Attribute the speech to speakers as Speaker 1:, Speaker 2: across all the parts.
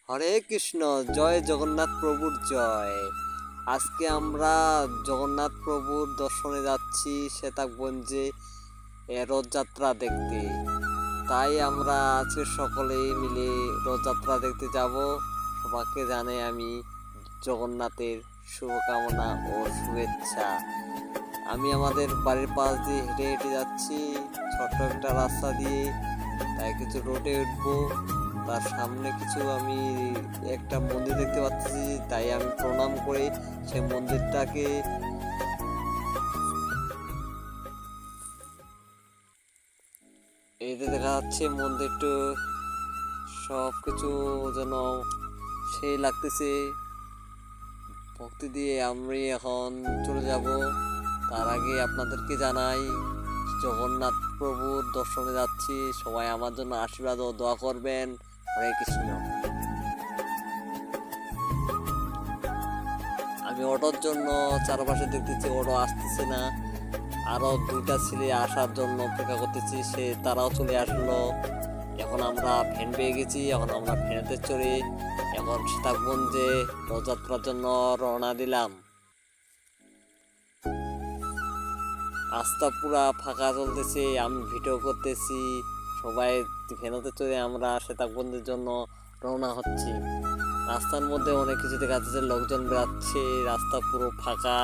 Speaker 1: হরে কৃষ্ণ, জয় জগন্নাথ প্রভুর জয়। আজকে আমরা জগন্নাথ প্রভুর দর্শনে যাচ্ছি শ্বেতাগঞ্জে রথযাত্রা দেখতে। তাই আমরা আজকে সকলেই মিলে রথযাত্রা দেখতে যাব। সবাইকে জানাই আমি জগন্নাথের শুভকামনা ও শুভেচ্ছা। আমি আমাদের বাড়ির পাশ দিয়ে হেঁটে হেঁটে যাচ্ছি, ছোট্ট একটা রাস্তা দিয়ে। তাই কিছু রোডে উঠবো, তার সামনে কিছু আমি একটা মন্দির দেখতে পাচ্ছি, তাই আমি প্রণাম করে সেই মন্দিরটাকে এই যে দেখা যাচ্ছে মন্দিরটা সব কিছু যেন সেই লাগতেছে। ভক্তি দিয়ে আমি এখন চলে যাব। তার আগে আপনাদেরকে জানাই জগন্নাথ প্রভুর দর্শনে যাচ্ছি, সবাই আমার জন্য আশীর্বাদ ও দোয়া করবেন। হরে কৃষ্ণ। আমি অটোর জন্য চারপাশে দেখতেছি, অটো আসতেছে না। আরো দুইটা ছেলে আসার জন্য অপেক্ষা করতেছি, তারাও চলে আসলো। এখন আমরা ভ্যান পেয়ে গেছি, এখন আমরা ভ্যানেতে চড়ে এখন সীতাকুণ্ডে রথযাত্রার জন্য রওনা দিলাম। রাস্তা পুরা ফাঁকা চলতেছে, আমি ভিডিও করতেছি। সবাই ভ্যানেতে চড়ে আমরা সীতাকুণ্ডের জন্য রওনা হচ্ছি। রাস্তার মধ্যে অনেক কিছু দেখা যাচ্ছে, লোকজন বেড়াচ্ছে, রাস্তা পুরো ফাঁকা।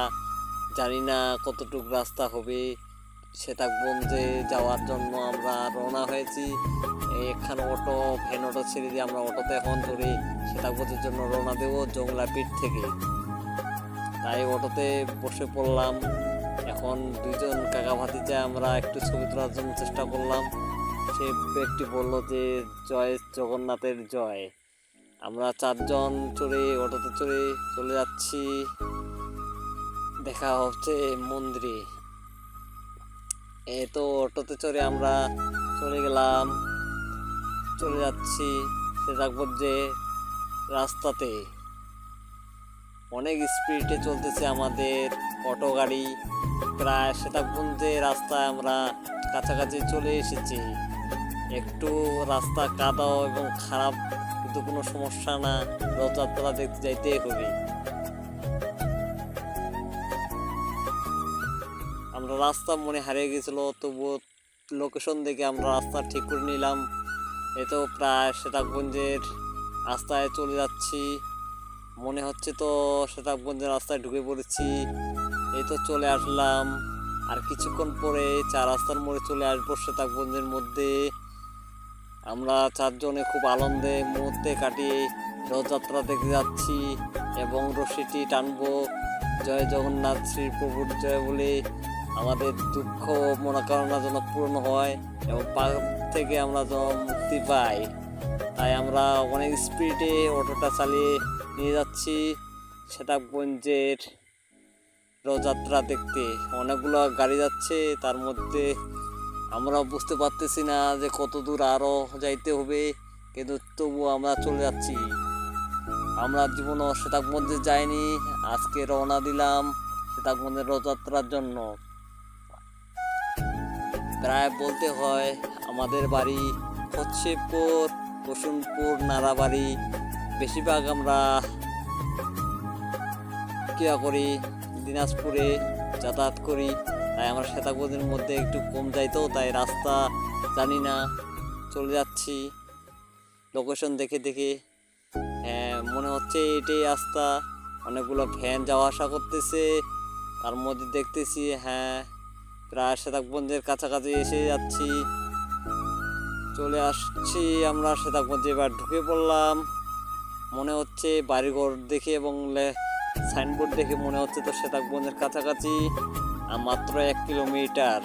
Speaker 1: জানি না কতটুকু রাস্তা হবে। সীতাকুণ্ডে যাওয়ার জন্য আমরা রওনা হয়েছি। এখানে অটো ভ্যান অটো ছেড়ে দিয়ে আমরা অটোতে এখন ধরে সীতাকুণ্ডের জন্য রওনা দেবো জংলাপিঠ থেকে। তাই অটোতে বসে পড়লাম। এখন দুইজন কাকা ভাতিজা আমরা একটু ছবি তোলার জন্য চেষ্টা করলাম। সে ব্যক্তি বললো যে জয় জগন্নাথের জয়। আমরা চারজন চড়ে অটোতে চড়ে চলে যাচ্ছি, দেখা হচ্ছে মন্দিরে। এই তো অটোতে চড়ে আমরা চলে গেলাম, চলে যাচ্ছি সীতাকুণ্ডে। রাস্তাতে অনেক স্পিডে চলতেছে আমাদের অটো গাড়ি। প্রায় সীতাকুণ্ডে রাস্তায় আমরা কাছাকাছি চলে এসেছি। একটু রাস্তা কাদাও এবং খারাপ, কিন্তু কোনো সমস্যা না, রথযাত্রা দেখতে যাইতে হবে। আমরা রাস্তা মনে হারিয়ে গেছিল, তবুও লোকেশন দেখে আমরা রাস্তা ঠিক করে নিলাম। এই তো প্রায় সীতাকুণ্ডের রাস্তায় চলে যাচ্ছি, মনে হচ্ছে তো সীতাকুণ্ডের রাস্তায় ঢুকে পড়েছি। এই তো চলে আসলাম, আর কিছুক্ষণ পরে চার রাস্তার মোড়ে চলে আসবো সীতাকুণ্ডের মধ্যে। আমরা চারজনে খুব আনন্দে মুহূর্তে কাটিয়ে রথযাত্রা দেখতে যাচ্ছি এবং রশিটি টানবো জয় জগন্নাথ শ্রী প্রভুর জয় বলে। আমাদের দুঃখ মনোকামনা যেন পূর্ণ হয় এবং পাপ থেকে আমরা যেন মুক্তি পাই। তাই আমরা অনেক স্পিডে অটোটা চালিয়ে নিয়ে যাচ্ছি সীতাকুণ্ডের রথযাত্রা দেখতে। অনেকগুলো গাড়ি যাচ্ছে, তার মধ্যে আমরা বুঝতে পারতেছি না যে কত দূর আরও যাইতে হবে, কিন্তু তবুও আমরা চলে যাচ্ছি। আমরা জীবনও সীতাকুণ্ডে যাইনি, আজকে রওনা দিলাম সীতাকুণ্ডের রথযাত্রার জন্য। প্রায় বলতে হয় আমাদের বাড়ি হচ্ছেপুর, বসুনপুর, নাড়াবাড়ি। বেশিরভাগ আমরা কিয়া করি দিনাজপুরে যাতায়াত করি, তাই আমরা সীতাকুণ্ডের মধ্যে একটু কম যাইতো, তাই রাস্তা জানি না। চলে যাচ্ছি লোকেশন দেখে দেখে। হ্যাঁ, মনে হচ্ছে এটাই রাস্তা। অনেকগুলো ভ্যান যাওয়া আসা করতেছে, তার মধ্যে দেখতেছি হ্যাঁ প্রায় সীতাকুণ্ডের কাছাকাছি এসে যাচ্ছি, চলে আসছি আমরা সীতাকুণ্ডে। এবার ঢুকে পড়লাম। মনে হচ্ছে বাড়িঘর দেখে এবং সাইনবোর্ড দেখে মনে হচ্ছে তো সীতাকুণ্ডের কাছাকাছি, মাত্র 1 কিলোমিটার।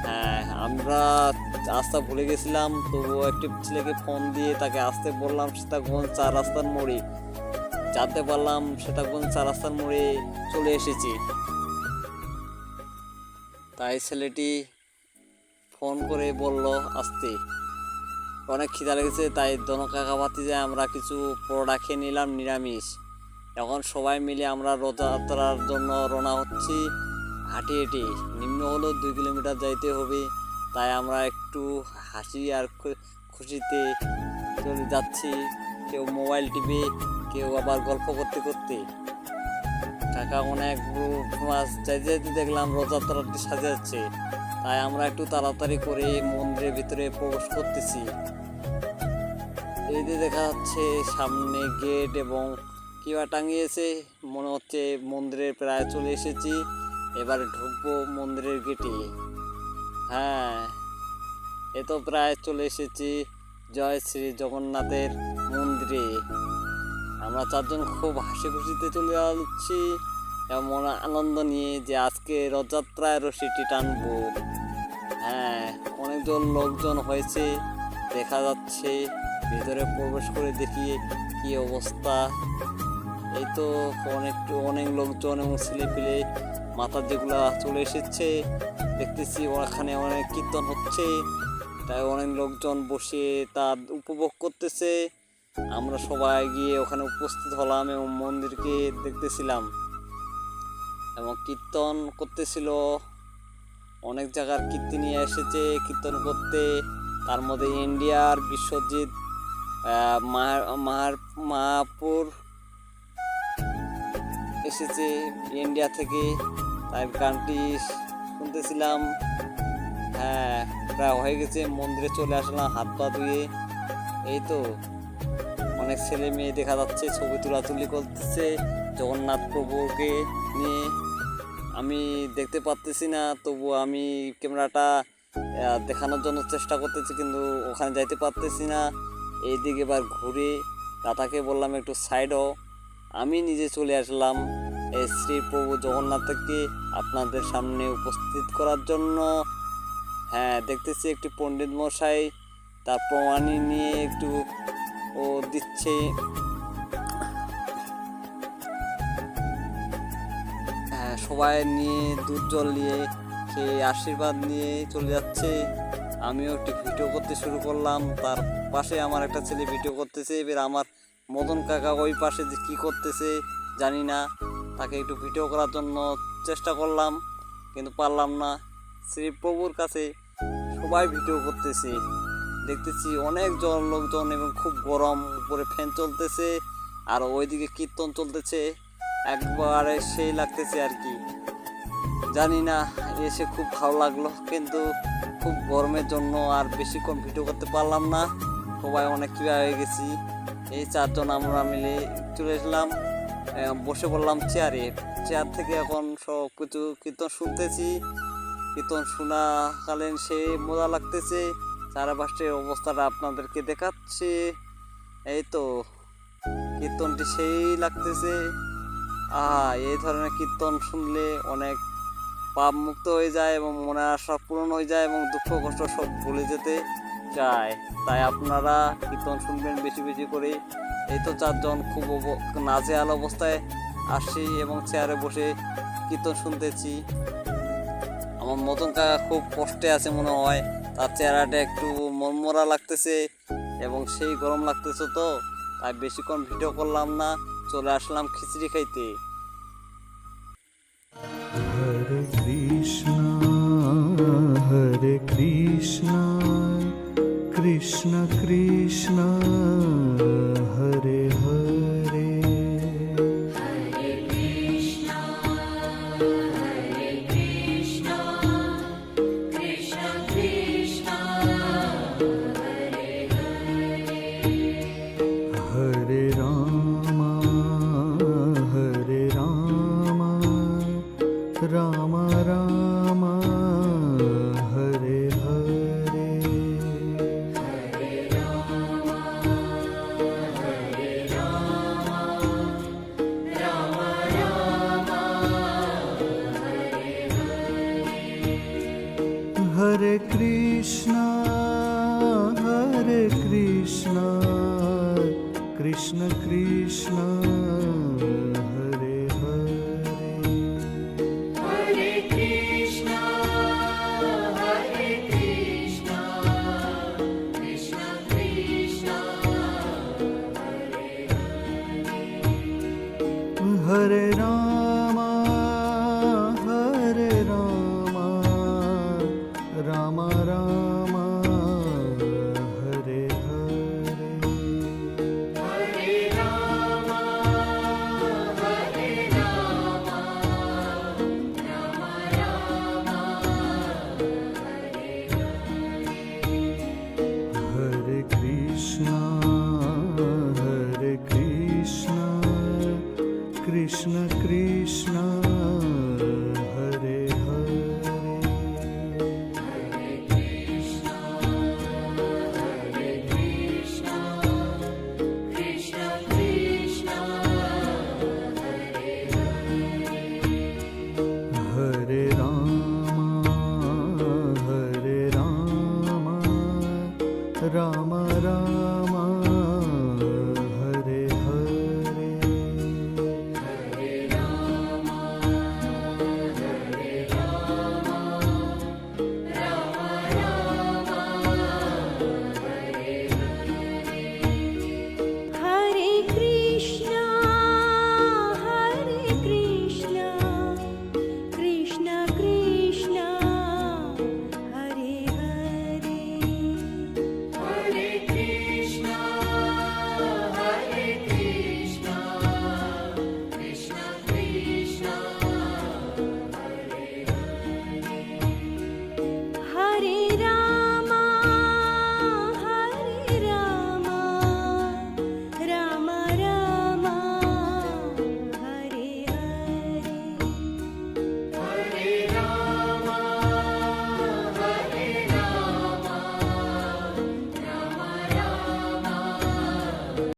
Speaker 1: হ্যাঁ, আমরা রাস্তা ভুলে গেছিলাম, তবুও একটি ছেলেকে ফোন দিয়ে তাকে আসতে বললাম সীতাকুণ্ড 4 রাস্তার মোড়ে। জানতে পারলাম সীতাকুণ্ড 4 রাস্তার মোড়ে চলে এসেছি। তাই ছেলেটি ফোন করে বলল আসতে। অনেক খিদা লেগেছে, তাই দোনো কাকা ভাতিজায় আমরা কিছু পরোটা খেয়ে নিলাম নিরামিষ। এখন সবাই মিলে আমরা রথযাত্রার জন্য রওনা হচ্ছি হাঁটি হেঁটে। নিম্ন হলো 2 কিলোমিটার যাইতে হবে, তাই আমরা একটু হাসি আর খুশিতে চলে যাচ্ছি। কেউ মোবাইল টিপে, কেউ আবার গল্প করতে করতে। কাকা অনেক মাছ যাইতে যাইতে দেখলাম রথযাত্রাটি সাজাচ্ছে, তাই আমরা একটু তাড়াতাড়ি করে মন্দিরের ভিতরে প্রবেশ করতেছি। এই যে দেখা যাচ্ছে সামনে গেট এবং কিবা টাঙিয়েছে, মনে হচ্ছে মন্দিরে প্রায় চলে এসেছি, এবারে ঢুকবো মন্দিরের গেটে। হ্যাঁ, এ তো প্রায় চলে এসেছি জয় শ্রী জগন্নাথের মন্দিরে। আমরা চারজন খুব হাসি খুশিতে চলে যাচ্ছি এবং মনে আনন্দ নিয়ে যে আজকে রথযাত্রায় রশিটি টানবো। হ্যাঁ, অনেকজন লোকজন হয়েছে দেখা যাচ্ছে। ভিতরে প্রবেশ করে দেখি কি অবস্থা। এই তো অনেক লোকজন এবং ছেলে পেলে মাথা যেগুলা চলে এসেছে দেখতেছি। ওখানে অনেক কীর্তন হচ্ছে, তাই অনেক লোকজন বসে তা উপভোগ করতেছে। আমরা সবাই গিয়ে ওখানে উপস্থিত হলাম এবং মন্দিরকে দেখতেছিলাম এবং কীর্তন করতেছিল। অনেক জায়গার কীর্তি নিয়ে এসেছে কীর্তন করতে। তার মধ্যে ইন্ডিয়ার বিশ্বজিৎ মাহাপুর এসেছে ইন্ডিয়া থেকে, তার গানটি শুনতেছিলাম। হ্যাঁ, প্রায় হয়ে গেছে, মন্দিরে চলে আসলাম হাত পা ধুয়ে। এই তো অনেক ছেলে মেয়ে দেখা যাচ্ছে ছবি তোলাতুলি করতেছে জগন্নাথ প্রভুকে নিয়ে। আমি দেখতে পারতেছি না, তবু আমি ক্যামেরাটা দেখানোর জন্য চেষ্টা করতেছি, কিন্তু ওখানে যাইতে পারতেছি না। এইদিকে এবার ঘুরে দাদাকে বললাম একটু সাইড হও। আমি নিজে চলে আসলাম এই শ্রী প্রভু জগন্নাথকে আপনাদের সামনে উপস্থিত করার জন্য। হ্যাঁ, দেখতেছি একটি পণ্ডিত মশাই তার প্রমাণী নিয়ে একটু ও দিচ্ছে। হ্যাঁ, সবাই নিয়ে দুধ জল নিয়ে সেই আশীর্বাদ নিয়ে চলে যাচ্ছে। আমিও একটু ভিডিও করতে শুরু করলাম। তার পাশে আমার একটা ছেলে ভিডিও করতেছে। এবার আমার মদন কাকা ওই পাশে যে কী করতেছে জানি না, তাকে একটু ভিডিও করার জন্য চেষ্টা করলাম কিন্তু পারলাম না। শ্রী প্রভুর কাছে সবাই ভিডিও করতেছে, দেখতেছি অনেকজন লোকজন এবং খুব গরম, উপরে ফ্যান চলতেছে আর ওইদিকে কীর্তন চলতেছে, একবারে সেই লাগতেছে আর কি। জানি না, এসে খুব ভালো লাগলো, কিন্তু খুব গরমের জন্য আর বেশিক্ষণ ভিডিও করতে পারলাম না। সবাই অনেক ক্রিয়া হয়ে গেছি। এই চারজন আমরা মিলে চলে এসলাম, বসে পড়লাম চেয়ারে। চেয়ার থেকে এখন সব কিছু কীর্তন শুনতেছি। কীর্তন শোনাকালীন সে মজা লাগতেছে। চারপাশের অবস্থাটা আপনাদেরকে দেখাচ্ছি। এই তো কীর্তনটি সেই লাগতেছে। এই ধরনের কীর্তন শুনলে অনেক পাপ মুক্ত হয়ে যায় এবং মনের আশা পূরণ হয়ে যায় এবং দুঃখ কষ্ট সব ভুলে যেতে চায়। তাই আপনারা কীর্তন শুনবেন বেশি বেশি করে। এই তো চারজন খুব নাজেহাল অবস্থায় আসছি এবং চেয়ারে বসে কীর্তন শুনতেছি। আমার মতন কাকা খুব কষ্টে আছে মনে হয়, তার চেহারাটা একটু মনমরা লাগতেছে এবং সেই গরম লাগতেছে, তো তাই বেশিক্ষণ ভিডিও করলাম না, চলে আসলাম খিচড়ি খাইতে।
Speaker 2: হরে কৃষ্ণ কৃষ্ণ কৃষ্ণ হরে হরে, রাম রাম হরে হরে, হরে কৃষ্ণ কৃষ্ণ কৃষ্ণ হরে হরে, হরে রাম রাম রাম হরে হরে, कृष्ण